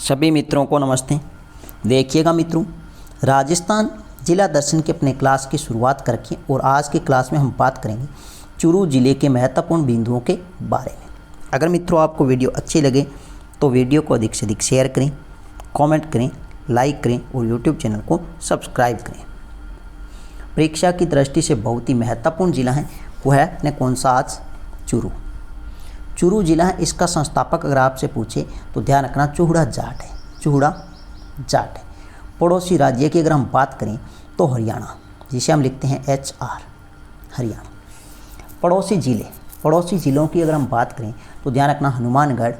सभी मित्रों को नमस्ते। देखिएगा मित्रों, राजस्थान जिला दर्शन के अपने क्लास की शुरुआत करके और आज की क्लास में हम बात करेंगे चूरू जिले के महत्वपूर्ण बिंदुओं के बारे में। अगर मित्रों आपको वीडियो अच्छी लगे तो वीडियो को अधिक से अधिक शेयर करें, कमेंट करें, लाइक करें और यूट्यूब चैनल को सब्सक्राइब करें। परीक्षा की दृष्टि से बहुत ही महत्वपूर्ण जिला है वो है अपने कौन सा आज चूरू। चूरू जिला है, इसका संस्थापक अगर आपसे पूछे तो ध्यान रखना चूड़ा जाट है। चूड़ा जाट है। पड़ोसी राज्य की अगर हम बात करें तो हरियाणा, जिसे हम लिखते हैं HR, हरियाणा। पड़ोसी जिलों की अगर हम बात करें तो ध्यान रखना हनुमानगढ़,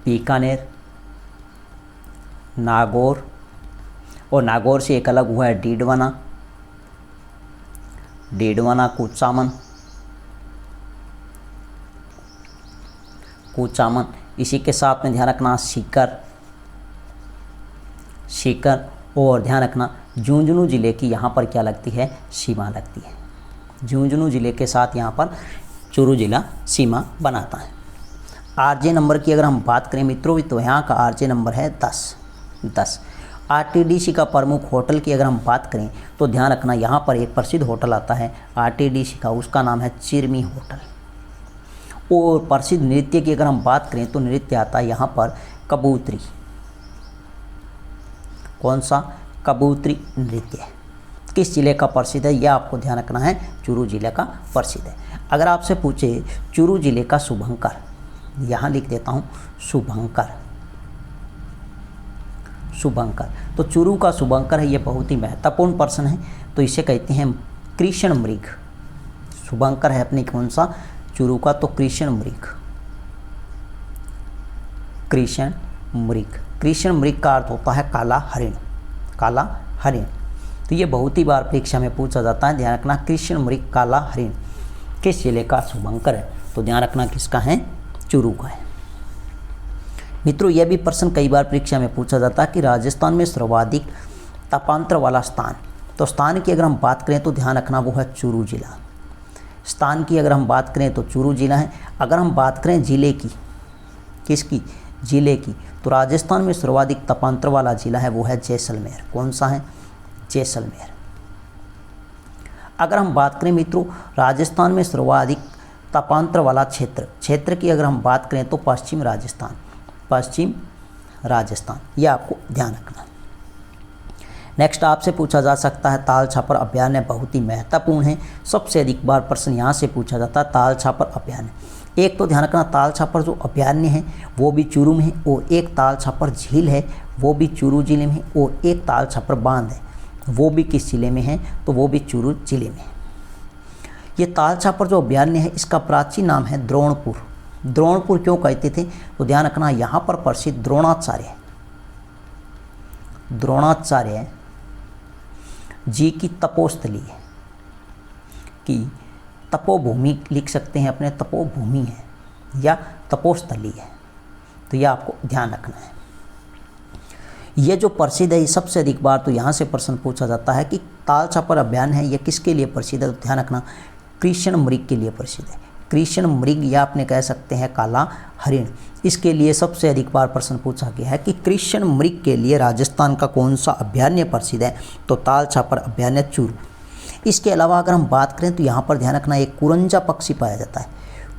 बीकानेर, नागौर, और नागौर से एक अलग हुआ है डीडवाना, कुचामन। इसी के साथ में ध्यान रखना सीकर और ध्यान रखना झुंझुनू जिले की यहाँ पर क्या लगती है, सीमा लगती है। झुंझुनू जिले के साथ यहाँ पर चूरू जिला सीमा बनाता है। RJ नंबर की अगर हम बात करें मित्रों तो यहाँ का RJ नंबर है 10। RTDC का प्रमुख होटल की अगर हम बात करें तो ध्यान रखना यहाँ पर एक प्रसिद्ध होटल आता है RTDC का, उसका नाम है चिरमी होटल। और प्रसिद्ध नृत्य की अगर हम बात करें तो नृत्य आता है यहाँ पर कबूतरी। कौन सा? कबूतरी नृत्य। किस जिले का प्रसिद्ध है यह आपको ध्यान रखना है, चूरू जिले का प्रसिद्ध है। अगर आपसे पूछे चूरू जिले का शुभंकर, यहाँ लिख देता हूँ शुभंकर। तो चूरू का शुभंकर है, ये बहुत ही महत्वपूर्ण पर्सन है, तो इसे कहते हैं कृष्ण मृग। शुभंकर है अपने कौन सा चूरू का, तो कृष्ण मृग का अर्थ होता है काला हरिण। तो ये बहुत ही बार परीक्षा में पूछा जाता है, ध्यान रखना कृष्ण मृग काला हरिण किस जिले का शुभंकर है, तो ध्यान रखना किसका है, चूरू का है। मित्रों यह भी प्रश्न कई बार परीक्षा में पूछा जाता है कि राजस्थान में सर्वाधिक तापांतर वाला स्थान, तो स्थान की अगर हम बात करें तो ध्यान रखना वो है चूरू जिला। स्थान की अगर हम बात करें तो चूरू जिला है। अगर हम बात करें जिले की, किसकी? जिले की, तो राजस्थान में सर्वाधिक तापांतर वाला जिला है वो है जैसलमेर। कौन सा है? जैसलमेर। अगर हम बात करें मित्रों राजस्थान में सर्वाधिक तापांतर वाला क्षेत्र की अगर हम बात करें तो पश्चिम राजस्थान, यह आपको ध्यान रखना। नेक्स्ट आपसे पूछा जा सकता है ताल छापर अभयारण्य, बहुत ही महत्वपूर्ण है। सबसे अधिक बार प्रश्न यहाँ से पूछा जाता है ताल छापर अभयारण्य। एक तो ध्यान रखना ताल छापर जो अभयारण्य है वो भी चूरू में है, और एक ताल छापर झील है वो भी चूरू जिले में है, और एक ताल छापर बांध है वो भी किस जिले में है, तो वो भी चूरू जिले में है। ये ताल छापर जो अभयारण्य है इसका प्राचीन नाम है द्रोणपुर क्यों कहते थे, तो ध्यान रखना यहाँ पर प्रसिद्ध द्रोणाचार्य जी की तपोस्थली है, कि तपोभूमि लिख सकते हैं अपने, तपोभूमि है या तपोस्थली है, तो यह आपको ध्यान रखना है। यह जो प्रसिद्ध है सबसे अधिक बार तो यहाँ से प्रश्न पूछा जाता है कि ताल छापर अभयारण्य है यह किसके लिए प्रसिद्ध है, तो ध्यान रखना कृष्ण मृग के लिए प्रसिद्ध है। कृष्ण मृग या आपने कह सकते हैं काला हरिण, इसके लिए सबसे अधिक बार प्रश्न पूछा गया है कि कृष्ण मृग के लिए राजस्थान का कौन सा अभयारण्य प्रसिद्ध है, तो ताल छापर अभयारण्य चूरू। इसके अलावा अगर हम बात करें तो यहाँ पर ध्यान रखना एक कुरंजा पक्षी पाया जाता है।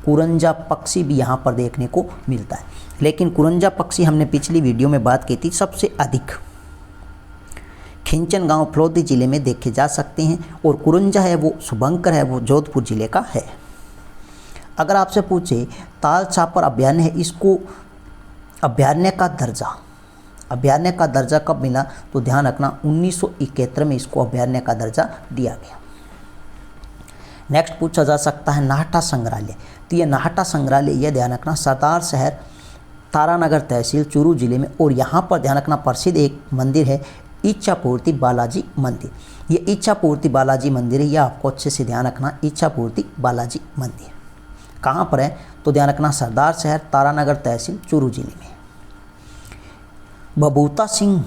कुरंजा पक्षी भी यहाँ पर देखने को मिलता है, लेकिन कुरंजा पक्षी हमने पिछली वीडियो में बात की थी सबसे अधिक खिंचन गांव फलोदी जिले में देखे जा सकते हैं, और कुरंजा है वो शुभंकर है वो जोधपुर जिले का है। अगर आपसे पूछे ताल छापर अभयारण्य है, इसको अभयारण्य का दर्जा कब मिला, तो ध्यान रखना 1971 में इसको अभयारण्य का दर्जा दिया गया। नेक्स्ट पूछा जा सकता है नाहटा संग्रहालय, तो यह नाहटा संग्रहालय यह ध्यान रखना सरदार शहर तारानगर तहसील चूरू जिले में, और यहाँ पर ध्यान रखना प्रसिद्ध एक मंदिर है इच्छापूर्ति बालाजी मंदिर। ये इच्छापूर्ति बालाजी मंदिर है, यह आपको अच्छे से ध्यान रखना, इच्छापूर्ति बालाजी मंदिर कहाँ पर है, तो ध्यान रखना सरदार शहर तारानगर तहसील चूरू जिले में। बबूता सिंह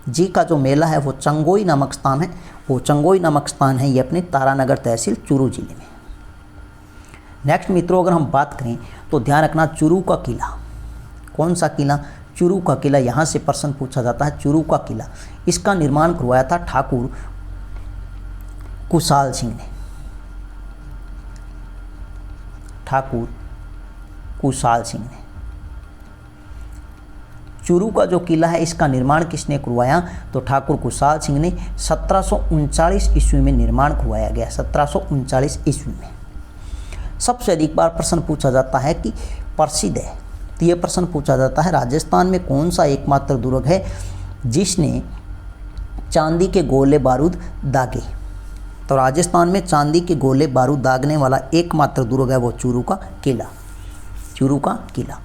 जी का जो मेला है वो चंगोई नामक स्थान है वो चंगोई नामक स्थान है, ये अपने तारानगर तहसील चूरू जिले में। नेक्स्ट मित्रों अगर हम बात करें तो ध्यान रखना चूरू का किला, कौन सा किला, चूरू का किला, यहाँ से प्रश्न पूछा जाता है। चूरू का किला, इसका निर्माण करवाया था ठाकुर कुशाल सिंह ने, ठाकुर कुशाल सिंह ने। चूरू का जो किला है इसका निर्माण किसने करवाया, तो ठाकुर कुशाल सिंह ने 1739 ईस्वी में निर्माण करवाया गया, 1739 ईस्वी में। सबसे अधिक बार प्रश्न पूछा जाता है कि प्रसिद्ध है, तो ये प्रश्न पूछा जाता है राजस्थान में कौन सा एकमात्र दुर्ग है जिसने चांदी के गोले बारूद दागे। तो राजस्थान में चांदी के गोले बारूद दागने वाला एकमात्र दुर्ग है वो चूरू का किला, चूरू का किला।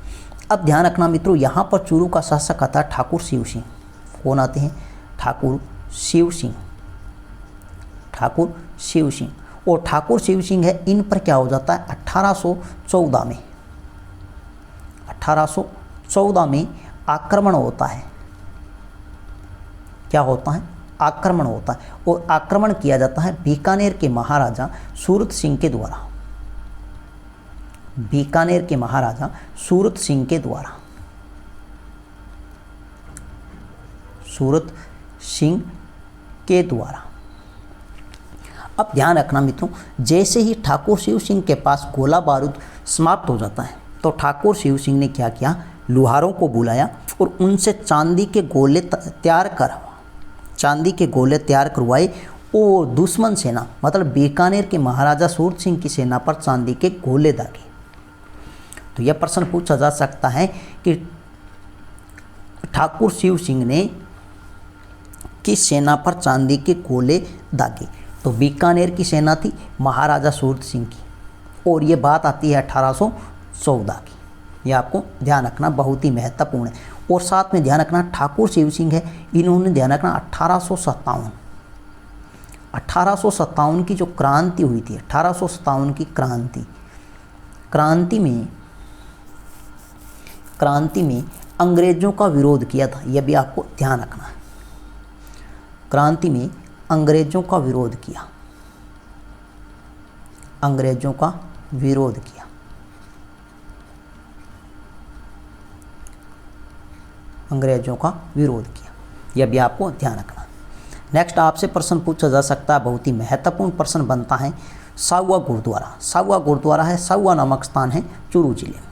अब ध्यान रखना मित्रों, यहाँ पर चूरू का शासक आता है ठाकुर शिव सिंह। कौन आते हैं, ठाकुर शिव सिंह, ठाकुर शिव सिंह। और ठाकुर शिव सिंह है, इन पर क्या हो जाता है 1814 में, 1814 में आक्रमण होता है। क्या होता है, आक्रमण होता है, और आक्रमण किया जाता है बीकानेर के महाराजा सूरत सिंह के द्वारा, बीकानेर के महाराजा सूरत सिंह के द्वारा, सूरत सिंह के द्वारा। अब ध्यान रखना मित्रों, जैसे ही ठाकुर शिव सिंह के पास गोला बारूद समाप्त हो जाता है तो ठाकुर शिव सिंह ने क्या किया, लुहारों को बुलाया और उनसे चांदी के गोले तैयार कर, चांदी के गोले तैयार करवाए और दुश्मन सेना मतलब बीकानेर के महाराजा सूरत सिंह की सेना पर चांदी के गोले दागे। तो यह प्रश्न पूछा जा सकता है कि ठाकुर शिव सिंह ने किस सेना पर चांदी के गोले दागे। तो बीकानेर की सेना थी महाराजा सूरत सिंह की, और ये बात आती है 1814 की। यह आपको ध्यान रखना बहुत ही महत्वपूर्ण है। और साथ में ध्यान रखना ठाकुर शिव सिंह है, इन्होंने ध्यान रखना 1857 की जो क्रांति हुई थी, 1857 की क्रांति में अंग्रेजों का विरोध किया था। यह भी आपको ध्यान रखना है। क्रांति में अंग्रेजों का विरोध किया, अंग्रेजों का विरोध किया, अंग्रेजों का विरोध किया। यह भी आपको ध्यान रखना। नेक्स्ट आपसे प्रश्न पूछा जा सकता है, बहुत ही महत्वपूर्ण प्रश्न बनता है, साहुआ गुरुद्वारा। साहुआ गुरुद्वारा है, साहुआ नामक स्थान है चूरू जिले में।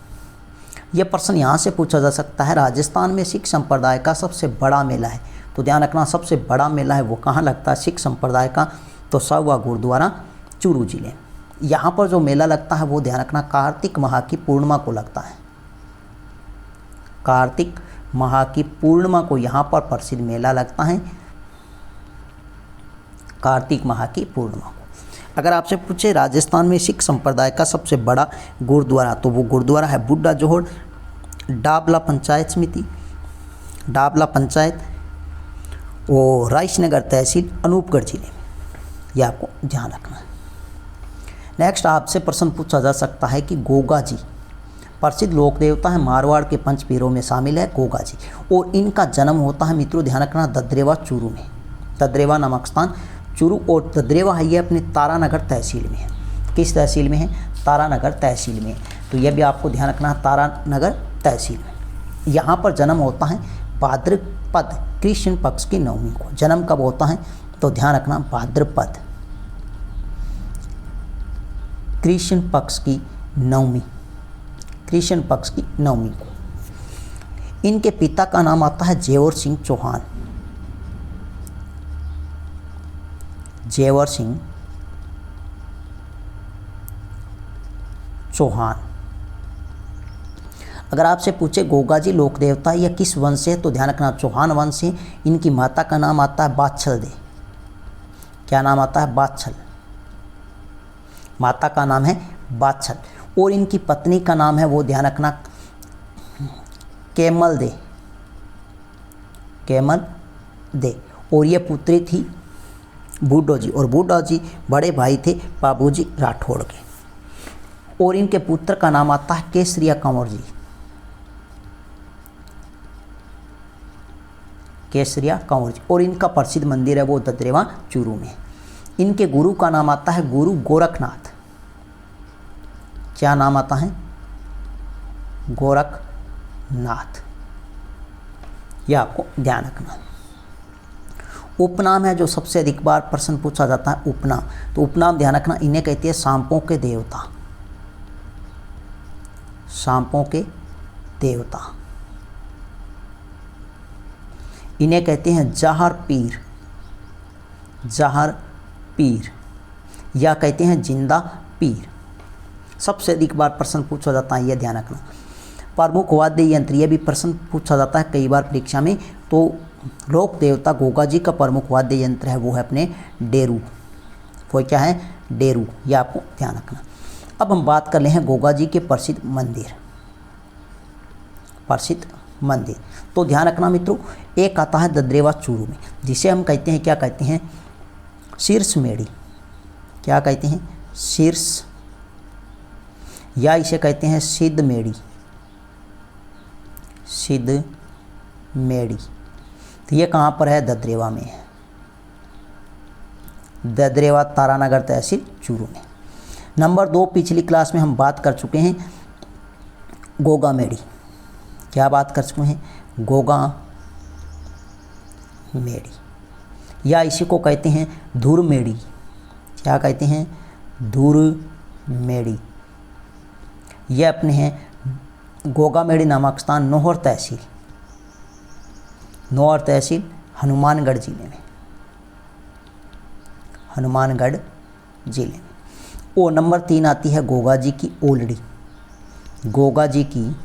यह प्रश्न यहाँ से पूछा जा सकता है, राजस्थान में सिख संप्रदाय का सबसे बड़ा मेला है। तो ध्यान रखना, सबसे बड़ा मेला है वो कहाँ लगता है, सिख संप्रदाय का, तो साहुआ गुरुद्वारा चूरू जिले। यहाँ पर जो मेला लगता है वो ध्यान रखना कार्तिक माह की पूर्णिमा को लगता है, कार्तिक माह की पूर्णिमा को यहाँ पर प्रसिद्ध मेला लगता है, कार्तिक माह की पूर्णिमा को। अगर आपसे पूछे राजस्थान में सिख संप्रदाय का सबसे बड़ा गुरुद्वारा, तो वो गुरुद्वारा है बुड्ढा जोहड़, डाबला पंचायत समिति, डाबला पंचायत और राइसनगर तहसील अनूपगढ़ जिले में। यह आपको ध्यान रखना है। नेक्स्ट आपसे प्रश्न पूछा जा सकता है कि गोगा जी प्रसिद्ध लोक देवता है, मारवाड़ के पंच पीरों में शामिल है गोगा जी, और इनका जन्म होता है मित्रों ध्यान रखना ददरेवा चूरू में, ददरेवा नामक स्थान चूरू। और ददरेवा है ये अपने तारानगर तहसील में है। किस तहसील में है, तारानगर तहसील में। तो यह भी आपको ध्यान रखना तारानगर तहसील में। यहाँ पर जन्म होता है भाद्रपद कृष्ण पक्ष की नवमी को। जन्म कब होता है, तो ध्यान रखना भाद्रपद कृष्ण पक्ष की नवमी, कृष्ण पक्ष की नवमी को। इनके पिता का नाम आता है जेवर सिंह चौहान, जेवर सिंह चौहान। अगर आपसे पूछे गोगा जी लोक देवता या किस वंश से, तो ध्यान रखना चौहान वंश से। इनकी माता का नाम आता है बाछल दे। क्या नाम आता है, बाछल, माता का नाम है बाछल। और इनकी पत्नी का नाम है वो ध्यान रखना केमल दे, केमल दे। और ये पुत्री थी बूढ़ो जी, और बूढ़ा जी बड़े भाई थे बाबूजी राठौड़ के। और इनके पुत्र का नाम आता है केसरिया कंवर जी, केसरिया कंवर जी। और इनका प्रसिद्ध मंदिर है वो ददरेवा चूरू में। इनके गुरु का नाम आता है गुरु गोरखनाथ। क्या नाम आता है? गोरखनाथ। यह आपको ध्यान रखना। उपनाम है जो सबसे अधिक बार प्रश्न पूछा जाता है, उपनाम। तो उपनाम ध्यान रखना, इन्हें कहते हैं सांपों के देवता। सांपों के देवता। इन्हें कहते हैं जहर पीर। जहर पीर या कहते हैं जिंदा पीर। सबसे अधिक बार प्रश्न पूछा जाता है, यह ध्यान रखना। प्रमुख वाद्य यंत्र, यह भी प्रश्न पूछा जाता है कई बार परीक्षा में। तो लोक देवता गोगा जी का प्रमुख वाद्य यंत्र है वो है अपने डेरू। वो क्या है? डेरू। यह आपको ध्यान रखना। अब हम बात कर ले हैं गोगा जी के प्रसिद्ध मंदिर। प्रसिद्ध मंदिर तो ध्यान रखना मित्रों, एक आता है ददरेवा चूरू में, जिसे हम कहते हैं, क्या कहते हैं? शीर्ष मेड़ी। क्या कहते हैं? शीर्ष, या इसे कहते हैं सिद्ध मेड़ी। सिद्ध मेड़ी। तो ये कहाँ पर है? ददरेवा में है। ददरेवा तारानगर तहसील चूरू में। नंबर 2, पिछली क्लास में हम बात कर चुके हैं गोगा मेड़ी। क्या बात कर चुके हैं? गोगा मेड़ी या इसी को कहते हैं धुर मेड़ी। क्या कहते हैं? धुर मेड़ी। यह अपने हैं गोगा मेड़ी नामक स्थान नौहर तहसील, नौहर तहसील हनुमानगढ़ जिले में। हनुमानगढ़ जिले में। और नंबर 3 आती है गोगा जी की ओलड़ी। गोगा जी की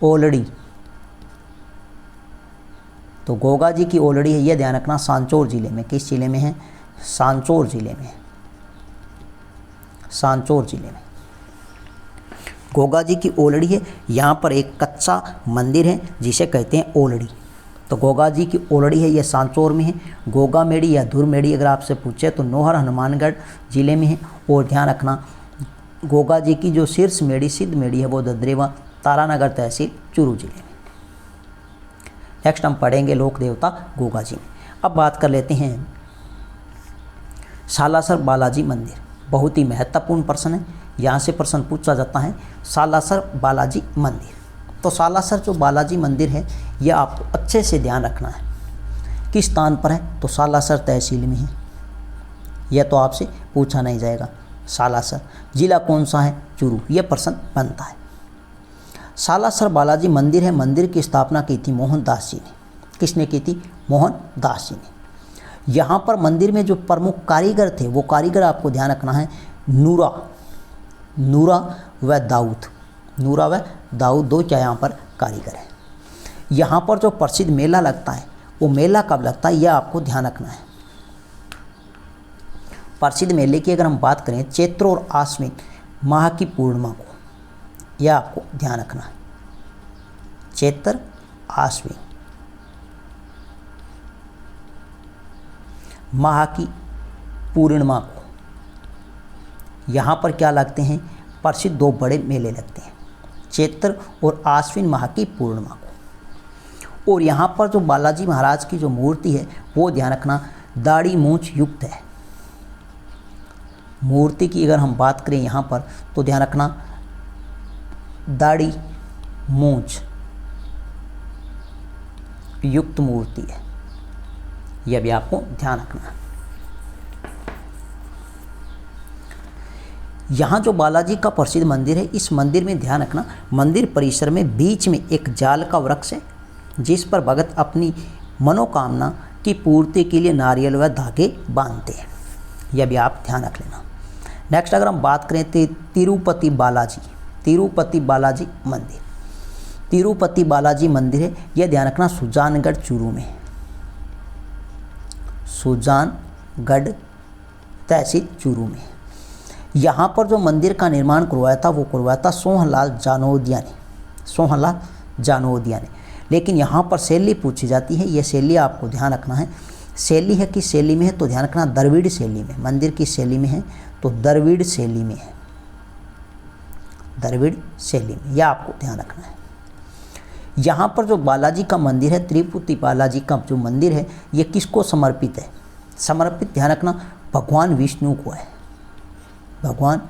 ओलड़ी। तो गोगा जी की ओलड़ी है, यह ध्यान रखना, सांचौर जिले में। किस जिले में है? सांचौर जिले में। सांचौर जिले में गोगा जी की ओलड़ी है। यहाँ पर एक कच्चा मंदिर है जिसे कहते हैं ओलड़ी। तो गोगा जी की ओलड़ी है, यह सांचौर में है। गोगा मेड़ी या धुर मेड़ी अगर आपसे पूछे तो नौहर हनुमानगढ़ जिले में है। और ध्यान रखना, गोगा जी की जो शीर्ष मेड़ी सिद्ध मेड़ी है वो ददरेवा तारानगर तहसील चूरू जिले में। नेक्स्ट हम पढ़ेंगे लोक देवता गोगा जी में। अब बात कर लेते हैं सालासर बालाजी मंदिर। बहुत ही महत्वपूर्ण प्रश्न है, यहाँ से प्रश्न पूछा जाता है सालासर बालाजी मंदिर। तो सालासर जो बालाजी मंदिर है यह आपको अच्छे से ध्यान रखना है। किस स्थान पर है? तो सालासर तहसील में है। यह तो आपसे पूछा नहीं जाएगा। सालासर जिला कौन सा है? चूरू। यह प्रश्न बनता है। सालासर बालाजी मंदिर है। मंदिर की स्थापना की थी मोहनदास जी ने। किसने की थी? मोहनदास जी ने। यहाँ पर मंदिर में जो प्रमुख कारीगर थे वो कारीगर आपको ध्यान रखना है नूरा, नूरा व दाऊद। नूरा व दाऊद दो क्या यहाँ पर कारीगर हैं। यहाँ पर जो प्रसिद्ध मेला लगता है वो मेला कब लगता है यह आपको ध्यान रखना है। प्रसिद्ध मेले की अगर हम बात करें चैत्र और आश्विन माह की पूर्णिमा को, यह आपको ध्यान रखना है। चैत्र आश्विन माह की पूर्णिमा को यहाँ पर क्या लगते हैं? प्रसिद्ध 2 बड़े मेले लगते हैं, चैत्र और आश्विन माह की पूर्णिमा को। और यहाँ पर जो बालाजी महाराज की जो मूर्ति है वो ध्यान रखना दाढ़ी मूंछ युक्त है। मूर्ति की अगर हम बात करें यहाँ पर तो ध्यान रखना दाढ़ी मूंछ युक्त मूर्ति है। यह भी आपको ध्यान रखना है। यहाँ जो बालाजी का प्रसिद्ध मंदिर है इस मंदिर में ध्यान रखना मंदिर परिसर में बीच में एक जाल का वृक्ष है जिस पर भगत अपनी मनोकामना की पूर्ति के लिए नारियल व धागे बांधते हैं। यह भी आप ध्यान रख लेना। नेक्स्ट अगर हम बात करें तो तिरुपति बालाजी, तिरुपति बालाजी मंदिर। तिरुपति बालाजी मंदिर है, यह ध्यान रखना सुजानगढ़ चूरू में है। सुजानगढ़ तहसील चूरू में। यहाँ पर जो मंदिर का निर्माण करवाया था वो करवाया था सोहनलाल जानोदिया ने, सोहनलाल जानोदिया ने। लेकिन यहाँ पर शैली पूछी जाती है, यह शैली आपको ध्यान रखना है। शैली है किस शैली में है तो ध्यान रखना द्रविड़ शैली में। मंदिर किस शैली में है तो द्रविड़ शैली में है, द्रविड़ शैली में। यह आपको ध्यान रखना है। यहाँ पर जो बालाजी का मंदिर है, तिरुपति बालाजी का जो मंदिर है, ये किसको समर्पित है? समर्पित, ध्यान रखना, भगवान विष्णु को है। भगवान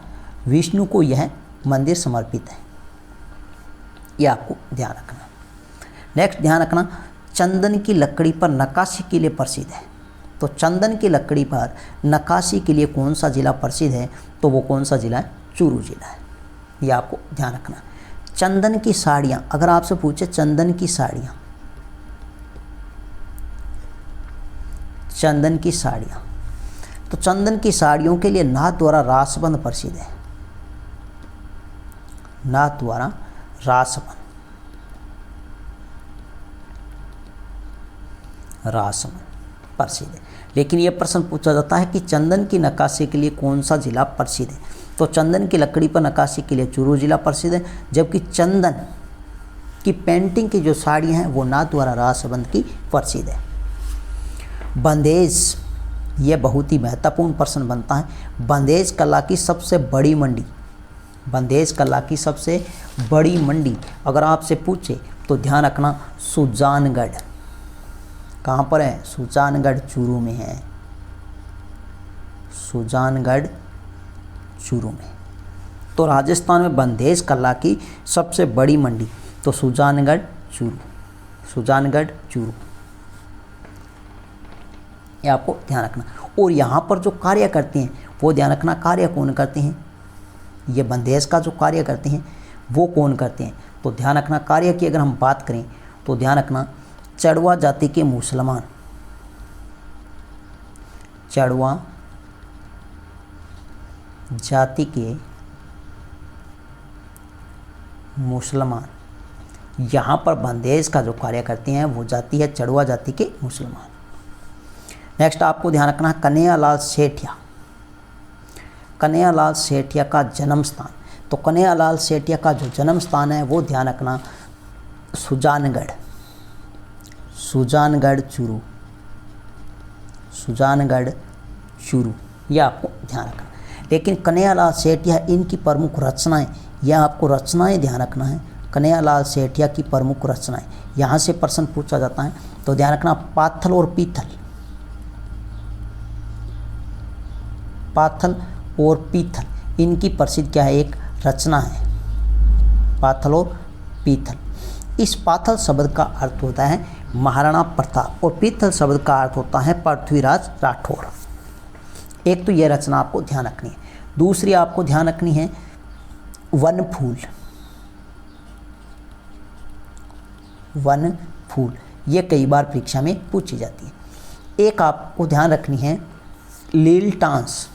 विष्णु को यह मंदिर समर्पित है, यह आपको ध्यान रखना। नेक्स्ट ध्यान रखना, चंदन की लकड़ी पर नक्काशी के लिए प्रसिद्ध है। तो चंदन की लकड़ी पर नक्काशी के लिए कौन सा जिला प्रसिद्ध है? तो वो कौन सा जिला है? चूरू जिला है, यह आपको ध्यान रखना। चंदन की साड़ियाँ, अगर आपसे पूछे चंदन की साड़ियाँ, चंदन की साड़ियाँ, तो चंदन की साड़ियों के लिए नाथ द्वारा रासबंद प्रसिद्ध है। नाथ द्वारा रासबंद, रासबंद प्रसिद्ध है। लेकिन यह प्रश्न पूछा जाता है कि चंदन की नक्काशी के लिए कौन सा जिला प्रसिद्ध है? तो चंदन की लकड़ी पर नक्काशी के लिए चूरू जिला प्रसिद्ध है, जबकि चंदन की पेंटिंग की जो साड़ियाँ हैं वो नाथ द्वारा रासबंद की प्रसिद्ध है। बंदेज, यह बहुत ही महत्वपूर्ण प्रश्न बनता है। बंदेज कला की सबसे बड़ी मंडी, बंदेज कला की सबसे बड़ी मंडी अगर आपसे पूछे तो ध्यान रखना सुजानगढ़। कहाँ पर है? सुजानगढ़ चूरू में है, सुजानगढ़ चूरू में। तो राजस्थान में बंदेज कला की सबसे बड़ी मंडी तो सुजानगढ़ चूरू, सुजानगढ़ चूरू, ये आपको ध्यान रखना। और यहाँ पर जो कार्य करते हैं वो ध्यान रखना, कार्य कौन करते हैं? ये बंदेज का जो कार्य करते हैं वो कौन करते हैं? तो ध्यान रखना, कार्य की अगर हम बात करें तो ध्यान रखना चड़वा जाति के मुसलमान, चड़वा जाति के मुसलमान, यहाँ पर बंदेज का जो कार्य करते हैं वो जाति है चड़वा जाति के मुसलमान। नेक्स्ट आपको ध्यान रखना कन्हैयालाल सेठिया, कन्हैयालाल सेठिया का जन्म स्थान। तो कन्हैयालाल सेठिया का जो जन्म स्थान है वो ध्यान रखना सुजानगढ़, सुजानगढ़ चूरू, सुजानगढ़ चूरू, यह आपको ध्यान रखना। लेकिन कन्हैयालाल सेठिया इनकी प्रमुख रचनाएं, यह आपको रचनाएं ध्यान रखना है। कन्हैयालाल सेठिया की प्रमुख रचनाएं, यहाँ से प्रश्न पूछा जाता है तो ध्यान रखना पाथल और पीथल, पाथल और पीथल, इनकी प्रसिद्ध क्या है? एक रचना है, पाथल और पीथल। इस पाथल शब्द का अर्थ होता है महाराणा प्रताप और पीथल शब्द का अर्थ होता है पृथ्वीराज राठौर। एक तो यह रचना आपको ध्यान रखनी है। दूसरी आपको ध्यान रखनी है वन फूल, वन फूल, ये कई बार परीक्षा में पूछी जाती है। एक आपको ध्यान रखनी है लील टांस,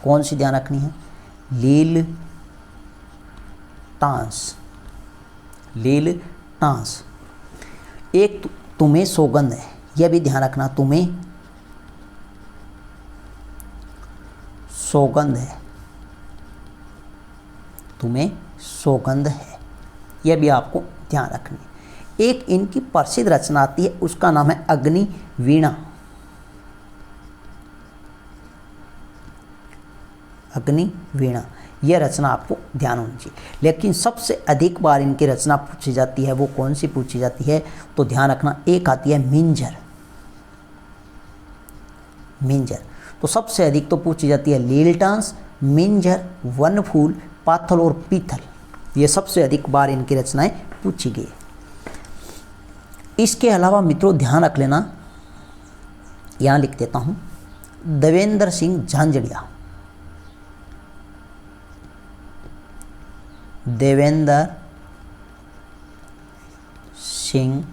कौन सी ध्यान रखनी है? लील टांस, लील टांस। एक तुम्हें सौगंध है, यह भी ध्यान रखना, तुम्हें सौगंध है, तुम्हें सौगंध है, यह भी आपको ध्यान रखनी है। एक इनकी प्रसिद्ध रचना आती है उसका नाम है अग्नि वीणा, अग्नि वीणा, यह रचना आपको ध्यान होनी चाहिए। लेकिन सबसे अधिक बार इनकी रचना पूछी जाती है वो कौन सी पूछी जाती है? तो ध्यान रखना एक आती है मिंजर, मिंजर। तो सबसे अधिक तो पूछी जाती है लील टांस, मिंजर, वन फूल, पाथल और पीथल, ये सबसे अधिक बार इनकी रचनाएं पूछी गई। इसके अलावा मित्रों ध्यान रख लेना, यहाँ लिख देता हूँ देवेंद्र सिंह झांझड़िया, देवेंद्र सिंह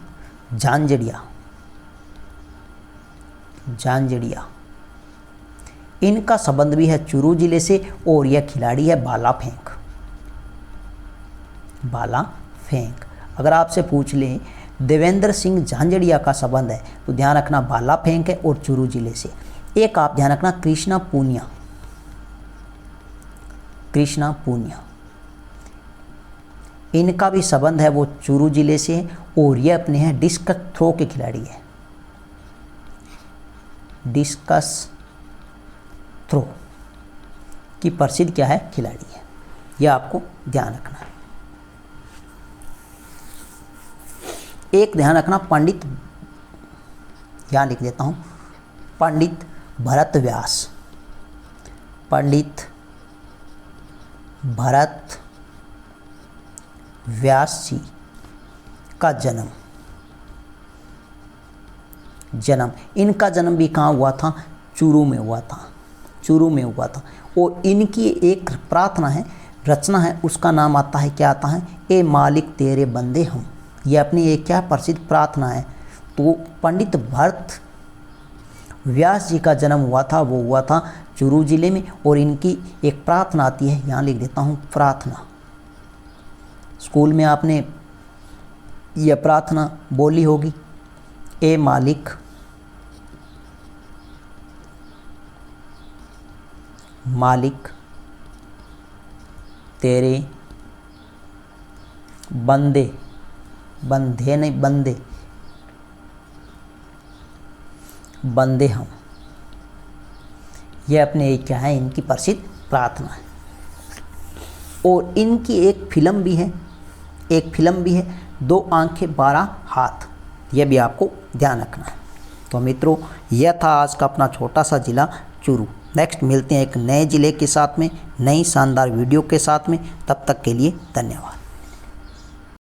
झांझड़िया, झांझड़िया, इनका संबंध भी है चूरू जिले से और यह खिलाड़ी है भाला फेंक, भाला फेंक। अगर आपसे पूछ लें देवेंद्र सिंह झांझड़िया का संबंध है तो ध्यान रखना भाला फेंक है और चूरू जिले से। एक आप ध्यान रखना कृष्णा पूनिया, कृष्णा पूनिया, इनका भी संबंध है वो चूरू जिले से और ये अपने हैं डिस्कस थ्रो के खिलाड़ी है, डिस्कस थ्रो की प्रसिद्ध क्या है? खिलाड़ी है, यह आपको ध्यान रखना है। एक ध्यान रखना, पंडित, यहाँ लिख देता हूँ, पंडित भरत व्यास, पंडित भरत व्यास जी का जन्म, इनका जन्म भी कहाँ हुआ था? चूरू में हुआ था, चूरू में हुआ था। और इनकी एक प्रार्थना है, रचना है, उसका नाम आता है, क्या आता है? ए मालिक तेरे बंदे हम। ये अपनी एक क्या प्रसिद्ध प्रार्थना है। तो पंडित भरत व्यास जी का जन्म हुआ था, वो हुआ था चूरू जिले में। और इनकी एक प्रार्थना आती है, यहाँ लिख देता हूँ, प्रार्थना। स्कूल में आपने यह प्रार्थना बोली होगी, ए मालिक तेरे बंदे, बंधे नहीं, बंदे हम। यह अपने क्या है, इनकी प्रसिद्ध प्रार्थना है। और इनकी एक फिल्म भी है, दो आंखें 12 हाथ, यह भी आपको ध्यान रखना है। तो मित्रों, यह था आज का अपना छोटा सा ज़िला चूरू। नेक्स्ट मिलते हैं एक नए ज़िले के साथ में, नई शानदार वीडियो के साथ में। तब तक के लिए धन्यवाद।